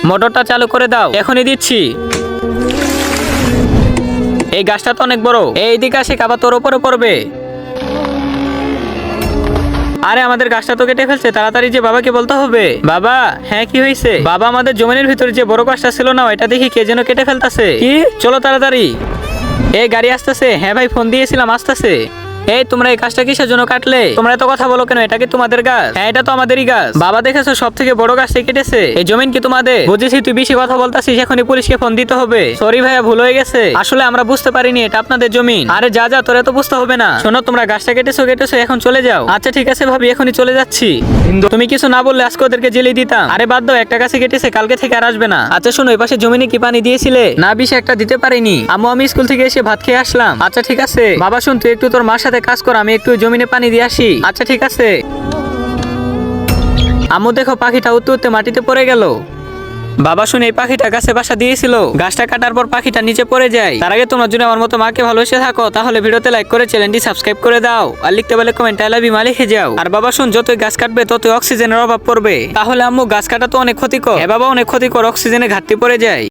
মোটরটা চালু করে দাও। এখনই দিচ্ছি। এই গাছটা তো অনেক বড়, এইদিকে আসে আবার তোর উপরে পড়বে। আরে আমাদের গাছটা তো কেটে ফেলছে, তাড়াতাড়ি যে বাবাকে বলতে হবে। বাবা, হ্যাঁ কি হয়েছে? বাবা, আমাদের জমিনের ভিতরে যে বড় গাছটা ছিল না, এটা দেখি কে যেন কেটে ফেলতেছে। কি? চলো তাড়াতাড়ি। এই গাড়ি আসতেছে। হ্যাঁ ভাই, ফোন দিয়েছিলাম, আসতেছে। এই তোমরা এই গাছটা কিসের জন্য কাটলে? তোমরা এত কথা বলো কেন? এটা কি তোমাদের গাছ? হ্যাঁ, এটা তো আমাদেরই গাছ। বাবা, দেখেছো সব থেকে বড় গাছটা কেটেছে। এই জমিন কি তোমাদের? বুঝেছি তুই বেশি কথা বলতাছিস, এখনই পুলিশকে ফোন দিতে হবে। সরি ভাইয়া, ভুল হয়ে গেছে। আসলে আমরা বুঝতে পারিনি এটা আপনাদের জমিন। আরে যা যা, তোরা তো বুঝতে হবে না। শোনো, তোমরা গাছটা কেটেছো, এখন চলে যাও। আচ্ছা ঠিক আছে ভাবি, এখনই চলে যাচ্ছি। তুমি কিছু না বললে আজকে ওদেরকে জেলে দিতাম। আরে বাদ দাও, একটা গাছে কেটেছে, কালকে থেকে আর আসবে না। আচ্ছা শোনো, এই পাশে জমিনে কি পানি দিয়েছিলে? না, বিষ একটা দিতে পারিনি আম্মু, আমি স্কুল থেকে এসে ভাত খেয়ে আসলাম। আচ্ছা ঠিক আছে। বাবা শুন, তুই একটু তোর মার সাথে কাজ কর, আমি একটু জমিনে পানি দিয়ে আসি। আচ্ছা ঠিক আছে। আম্মু দেখো, পাখিটা উঠতে উঠতে মাটিতে পড়ে গেল। বাবা শুনে, এই পাখিটা গাছে বাসা দিয়েছিল, গাছটা কাটার পর পাখিটা নিচে পড়ে যায়। তার আগে তোমরা যদি আমার মতো মাকে ভালোবেসে থাকো, তাহলে ভিডিওতে লাইক করে চ্যানেলটি সাবস্ক্রাইব করে দাও, আর লিখতে বলে কমেন্ট আই লাভ ইউ মা লিখে যাও। আর বাবা শুন, যতই গাছ কাটবে ততই অক্সিজেনের অভাব পড়বে। তাহলে আম্মু, গাছ কাটা তো অনেক ক্ষতিকর। হ্যাঁ বাবা, অনেক ক্ষতিকর, অক্সিজেনের ঘাটতি পড়ে যায়।